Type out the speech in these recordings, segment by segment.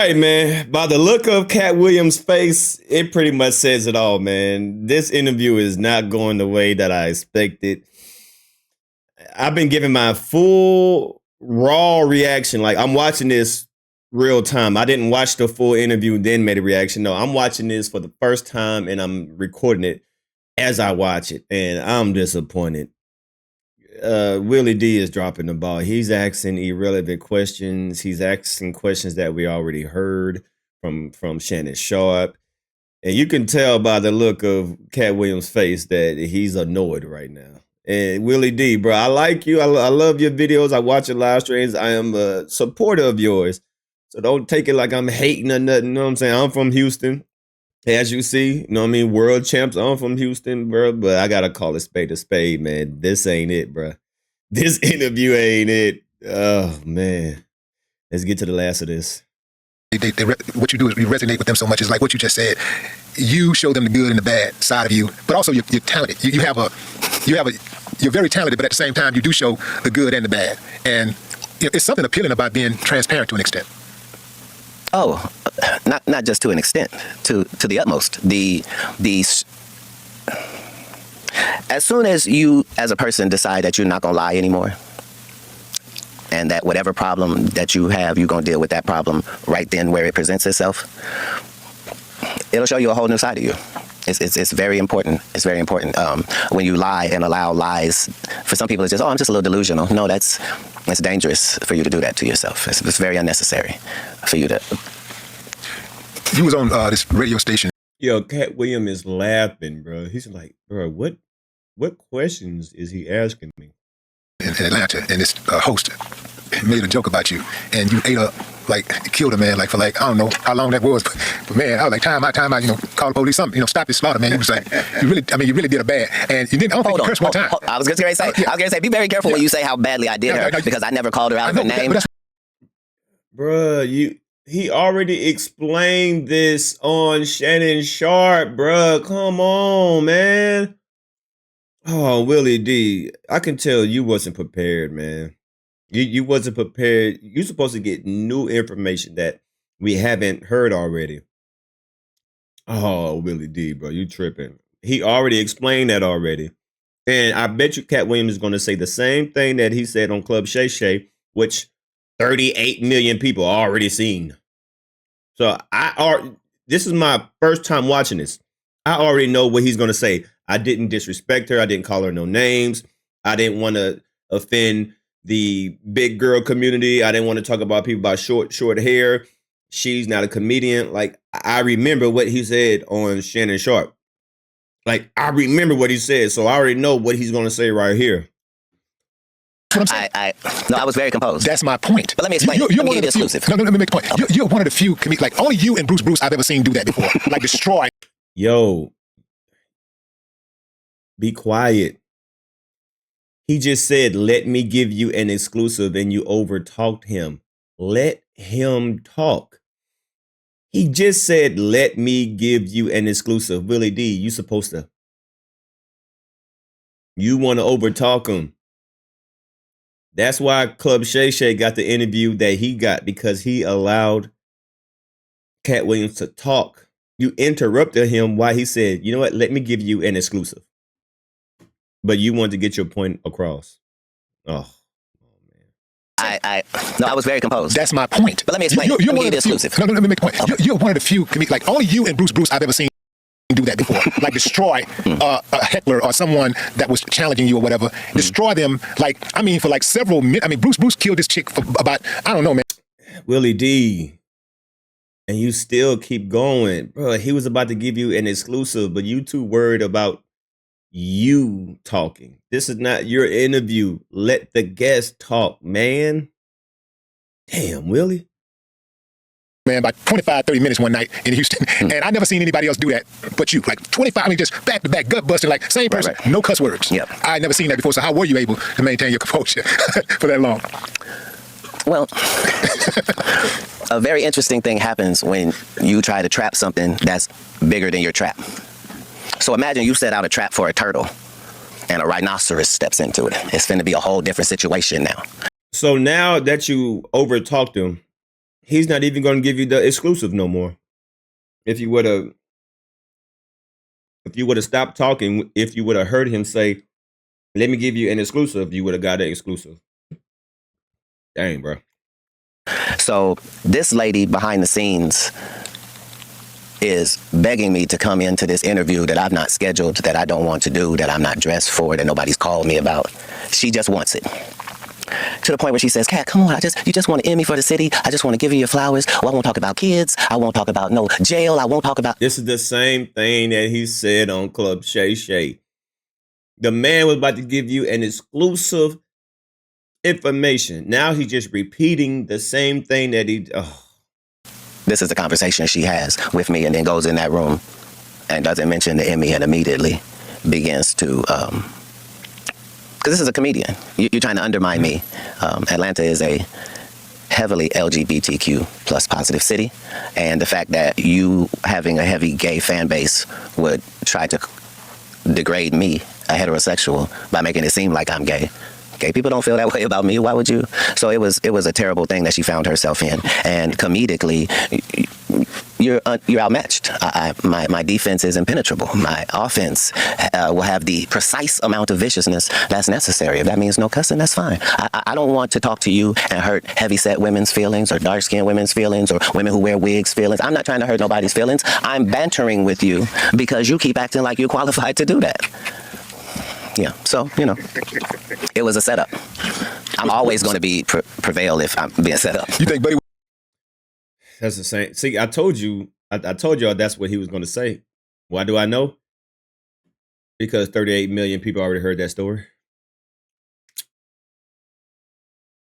Hey man, by the look of Cat Williams' face, it pretty much says it all, man. This interview is not going the way that I expected. I've been giving my full raw reaction. Like I'm watching this real time. I didn't watch the full interview and then made a reaction. No, I'm watching this for the first time and I'm recording it as I watch it, and I'm disappointed. Willie D is dropping the ball. He's asking irrelevant questions. He's asking questions that we already heard from Shannon Sharp. And you can tell by the look of Cat Williams' face that he's annoyed right now. And Willie D, bro, I like you. I love your videos. I watch your live streams. I am a supporter of yours. So don't take it like I'm hating or nothing. You know what I'm saying? I'm from Houston. As you see, you know what I mean? World champs. I'm from Houston, bro. But I got to call a spade, man. This ain't it, bro. This interview ain't it. Oh, man. Let's get to the last of this. What you do is you resonate with them so much. It's like what you just said. You show them the good and the bad side of you, but also you're talented. You're very talented, but at the same time, you do show the good and the bad. And it's something appealing about being transparent to an extent. Oh, not just to an extent, to the utmost. As soon as you, as a person, decide that you're not gonna lie anymore, and that whatever problem that you have, you're gonna deal with that problem right then where it presents itself, it'll show you a whole new side of you. It's very important. It's very important. When you lie and allow lies, for some people it's just, oh, I'm just a little delusional. No, it's dangerous for you to do that to yourself. It's very unnecessary for you to. You was on this radio station. Yo, Cat William is laughing, bro. He's like, bro, what questions is he asking me? In Atlanta, and this host made a joke about you, and you killed a man, for I don't know how long that was, but man, I was like, time out, call the police, something, stop this slaughter, man. You was like, you really did a bad, and you didn't, I don't think you cursed one time. I was gonna say, be very careful when you say how badly I did her, because I never called her out of her name. Bruh, he already explained this on Shannon Sharp, bruh. Come on, man. Oh, Willie D, I can tell you wasn't prepared, man. You wasn't prepared. You're supposed to get new information that we haven't heard already. Oh, Willie D, bro, you tripping. He already explained that already. And I bet you Cat Williams is going to say the same thing that he said on Club Shay Shay, which 38 million people already seen. So this is my first time watching this. I already know what he's going to say. I didn't disrespect her. I didn't call her no names. I didn't want to offend the big girl community. I didn't want to talk about people about short hair. She's not a comedian. Like, I remember what he said on Shannon Sharp. Like, I remember what he said, so I already know what he's going to say right here. I was very composed. That's my point. But let me explain. You're one of the exclusive. No, let me make a point. You're one of the few only you and Bruce I've ever seen do that before. Destroy. Yo, be quiet. He just said, let me give you an exclusive, and you overtalked him. Let him talk. He just said, let me give you an exclusive. Willie D, you supposed to. You want to overtalk him. That's why Club Shay Shay got the interview that he got, because he allowed Cat Williams to talk. You interrupted him while he said, you know what, let me give you an exclusive. But you wanted to get your point across. Oh man. I was very composed. That's my point. But let me explain. You're one of the exclusive. No, let me make a point. You're one of the few only you and Bruce I've ever seen do that before. Destroy a heckler or someone that was challenging you or whatever. Destroy them for several minutes. Bruce killed this chick for about, I don't know, man. Willie D. And you still keep going. Bro, he was about to give you an exclusive, but you too worried about you talking. This is not your interview. Let the guest talk, man. Damn, Willie. Man, about 25, 30 minutes one night in Houston. And I never seen anybody else do that but you. 25, just back to back, gut busting, same person, right. No cuss words. Yep. I never seen that before, so how were you able to maintain your composure for that long? Well, a very interesting thing happens when you try to trap something that's bigger than your trap. So imagine you set out a trap for a turtle and a rhinoceros steps into it. It's finna be a whole different situation now. So now that you overtalked him, he's not even going to give you the exclusive no more. If you would have stopped talking, if you would have heard him say, "Let me give you an exclusive," you would have got an exclusive. Dang, bro. So this lady behind the scenes is begging me to come into this interview that I've not scheduled, that I don't want to do, that I'm not dressed for, that nobody's called me about. She just wants it. To the point where she says, "Katt, come on, you just want to end me for the city. I just want to give you your flowers. Well, I won't talk about kids. I won't talk about no jail. I won't talk about..." This is the same thing that he said on Club Shay Shay. The man was about to give you an exclusive information. Now he's just repeating the same thing that he... Oh. This is the conversation she has with me, and then goes in that room and doesn't mention the Emmy, and immediately begins to... because this is a comedian. You're trying to undermine me. Atlanta is a heavily LGBTQ plus positive city, and the fact that you having a heavy gay fan base would try to degrade me, a heterosexual, by making it seem like I'm gay. Gay people don't feel that way about me. Why would you? So it was a terrible thing that she found herself in, and comedically, you're outmatched. My defense is impenetrable. My offense will have the precise amount of viciousness that's necessary. If that means no cussing, that's fine. I don't want to talk to you and hurt heavy-set women's feelings, or dark-skinned women's feelings, or women who wear wigs feelings. I'm not trying to hurt nobody's feelings. I'm bantering with you because you keep acting like you're qualified to do that. Yeah, so, it was a setup. I'm always going to prevail if I'm being set up. You think Buddy... That's the same. See, I told you, I told y'all that's what he was going to say. Why do I know? Because 38 million people already heard that story.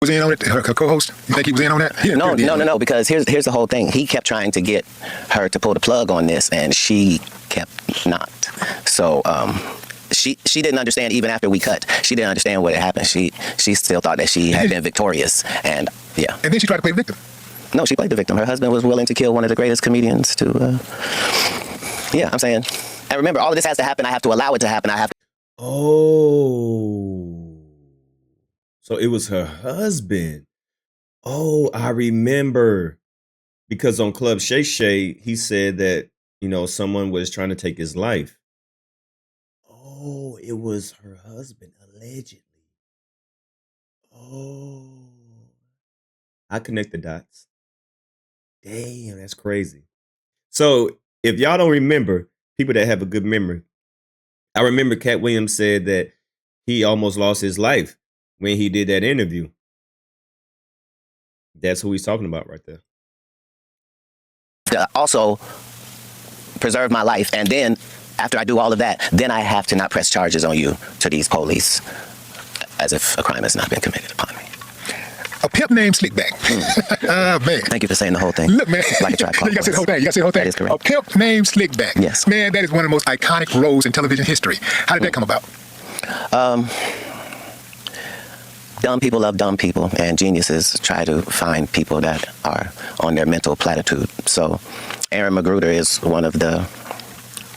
Was in on it, her co-host? You think he was in on that? No, because here's the whole thing. He kept trying to get her to pull the plug on this, and she kept not. So, She didn't understand even after we cut. She didn't understand what had happened. She still thought that she had been victorious, and yeah. And then she tried to play the victim. No, she played the victim. Her husband was willing to kill one of the greatest comedians to... Yeah, I'm saying. And remember, all of this has to happen. I have to allow it to happen. I have to... Oh. So it was her husband. Oh, I remember. Because on Club Shay Shay, he said that, someone was trying to take his life. Oh, it was her husband, allegedly. Oh. I connect the dots. Damn, that's crazy. So, if y'all don't remember, people that have a good memory, I remember Katt Williams said that he almost lost his life when he did that interview. That's who he's talking about right there. Also, preserve my life, and then after I do all of that, then I have to not press charges on you to these police as if a crime has not been committed upon me. A pimp named Slickback. Man. Thank you for saying the whole thing. Look, man. Like a Tribe Called You got to say the whole thing. That is correct. A pimp named Slickback. Yes. Man, that is one of the most iconic roles in television history. How did that come about? Dumb people love dumb people, and geniuses try to find people that are on their mental platitude. So Aaron Magruder is one of the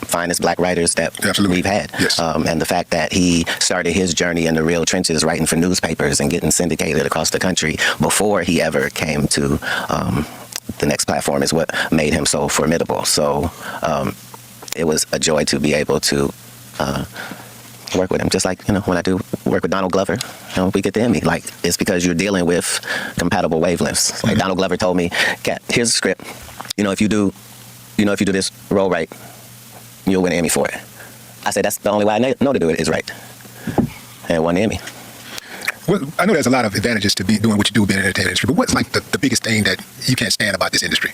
finest black writers that we've had. Yes. And the fact that he started his journey in the real trenches, writing for newspapers and getting syndicated across the country before he ever came to the next platform is what made him so formidable. So it was a joy to be able to work with him. Just like, when I do work with Donald Glover, we get the Emmy. Like, it's because you're dealing with compatible wavelengths. Like Donald Glover told me, "Katt, here's the script. If you do this role right, you'll win an Emmy for it." I said, that's the only way I know to do it is right. And won the Emmy. Well, I know there's a lot of advantages to be doing what you do being in the entertainment industry, but what's like the biggest thing that you can't stand about this industry?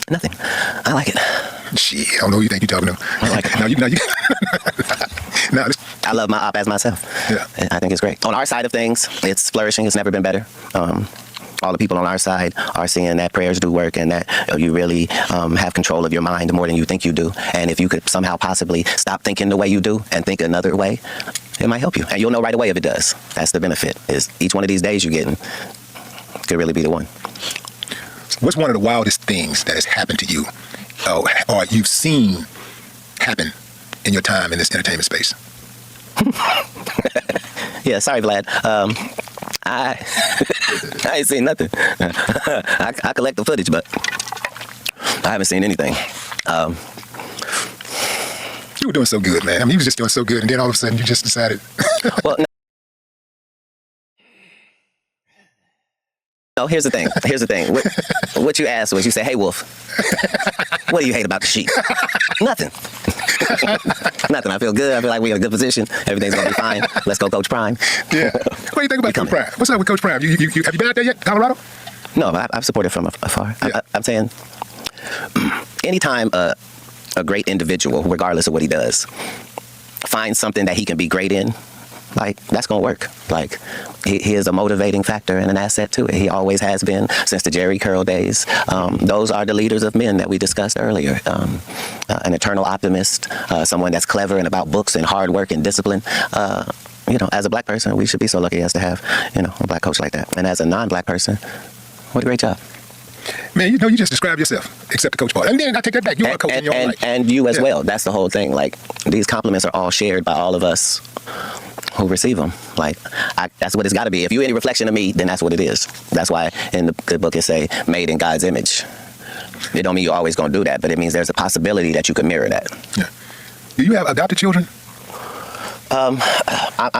Nothing. I like it. Shit, I don't know who you think you're talking to. I like it. I love my op as myself. Yeah. I think it's great. On our side of things, it's flourishing. It's never been better. All the people on our side are seeing that prayers do work, and that you really have control of your mind more than you think you do. And if you could somehow possibly stop thinking the way you do and think another way, it might help you. And you'll know right away if it does. That's the benefit, is each one of these days you're getting could really be the one. What's one of the wildest things that has happened to you or you've seen happen in your time in this entertainment space? Yeah, sorry, Vlad. I I ain't seen nothing. I collect the footage, but I haven't seen anything. You were doing so good, man. I mean, you was just doing so good, and then all of a sudden you just decided. Well, no, here's the thing. What you asked was, you said, "Hey, Wolf, what do you hate about the sheep?" Nothing. Nothing. I feel good. I feel like we're in a good position. Everything's gonna be fine. Let's go, Coach Prime. Yeah. What do you think about Coach Prime? What's up with Coach Prime? You have you been out there yet, Colorado? No, I've supported from afar. Yeah. I'm saying, anytime a great individual, regardless of what he does, finds something that he can be great in, like, that's gonna work. Like, he is a motivating factor and an asset to it. He always has been since the Jerry Curl days. Those are the leaders of men that we discussed earlier. An eternal optimist, someone that's clever and about books and hard work and discipline. As a black person, we should be so lucky as to have, a black coach like that. And as a non-black person, what a great job. Man, you just described yourself, except the coach part. And then I take that back. You are a coach in your own life. And you as well. That's the whole thing. Like, these compliments are all shared by all of us who receive them. Like, that's what it's got to be. If you're any reflection of me, then that's what it is. That's why in the good book it say, made in God's image. It don't mean you're always going to do that, but it means there's a possibility that you can mirror that. Yeah. Do you have adopted children? I'm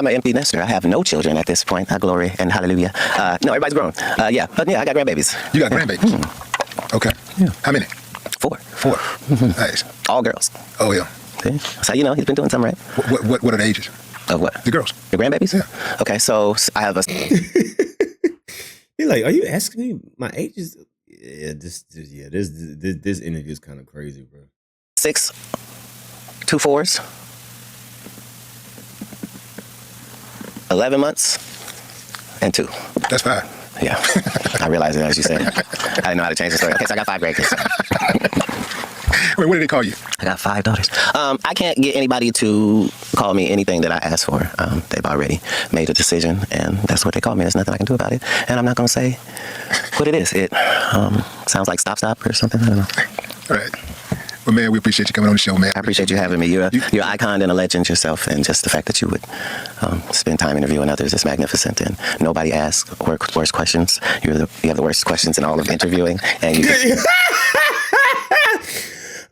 an empty nester. I have no children at this point. Glory and hallelujah. No, everybody's grown. I got grandbabies. You got grandbabies? Okay. Yeah. How many? 4. 4. Nice. All girls. Oh, yeah. See? So, he's been doing something right. What are the ages? Of what? The girls. The grandbabies? Yeah. Okay, so I have a... He's like, are you asking me my ages? Yeah, this interview is kind of crazy, bro. 6, 2 4s, 11 months, and 2. That's 5. Yeah, I realized it as you said. I didn't know how to change the story. Okay, so I got 5 grandkids. Wait, what did they call you? I got 5 daughters. I can't get anybody to call me anything that I asked for. They've already made a decision, and that's what they call me. There's nothing I can do about it. And I'm not going to say what it is. It sounds like stop or something. I don't know. All right. Well, man, we appreciate you coming on the show, man. I appreciate you having me. You're an icon and a legend yourself, and just the fact that you would spend time interviewing others is magnificent. And nobody asks worse questions. You have the worst questions in all of interviewing, and you.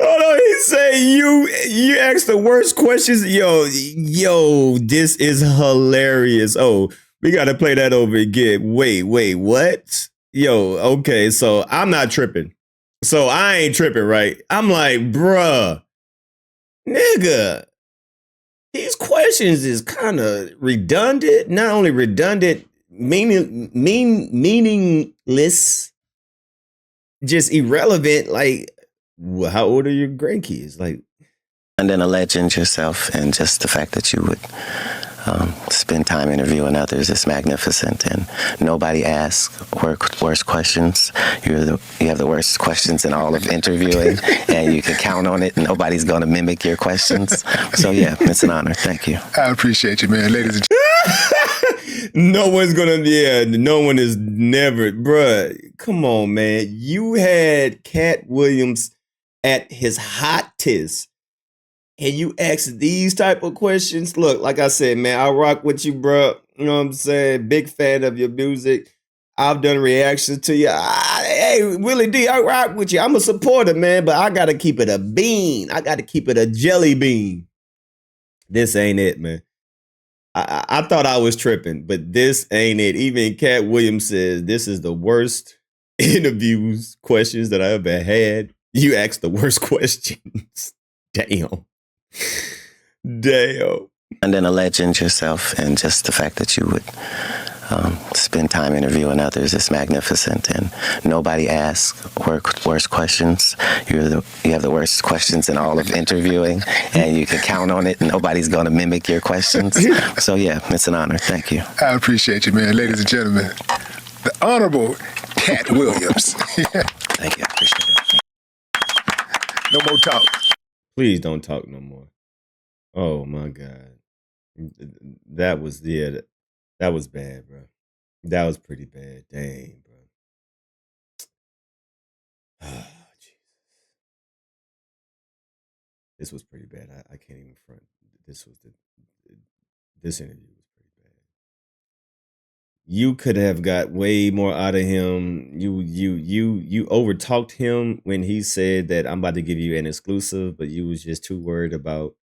Hold on, he say you ask the worst questions. Yo, this is hilarious. Oh, we gotta play that over again. Wait, what? Yo, okay, so I'm not tripping. So I ain't tripping, right? I'm like, bruh, nigga, these questions is kind of redundant. Not only redundant, meaningless, just irrelevant. Like, how old are your grandkids? Like, and then a legend yourself, and just the fact that you would spend time interviewing others is magnificent. And nobody asks worse questions. You have the worst questions in all of interviewing, and you can count on it. Nobody's going to mimic your questions. So yeah, it's an honor. Thank you. I appreciate you, man, ladies and no one is never, bruh. Come on, man. You had Katt Williams at his hottest, and you ask these type of questions. Look, like I said, man, I rock with you, bro. You know what I'm saying? Big fan of your music. I've done reactions to you. Hey, Willie D, I rock with you. I'm a supporter, man, but I got to keep it a bean. I got to keep it a jelly bean. This ain't it, man. I thought I was tripping, but this ain't it. Even Katt Williams says this is the worst interviews questions that I ever had. You asked the worst questions. Damn. And then a legend yourself, and just the fact that you would spend time interviewing others is magnificent. And nobody asks worse questions. You have the worst questions in all of interviewing, and you can count on it. Nobody's going to mimic your questions. So yeah, it's an honor. Thank you. I appreciate you, man, ladies and gentlemen. The Honorable Katt Williams. Thank you. I appreciate it. No more talk. Please don't talk no more. Oh my God. That was bad, bro. That was pretty bad. Dang, bro. Oh, Jesus. This was pretty bad. I can't even front. This was This interview was pretty bad. You could have got way more out of him. You overtalked him when he said that I'm about to give you an exclusive, but you was just too worried about,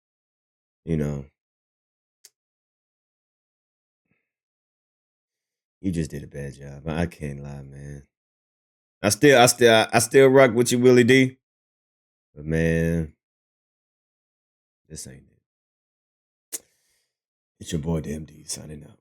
you know. You just did a bad job. I can't lie, man. I still rock with you, Willie D. But man, this ain't it. It's your boy, DMD, signing out.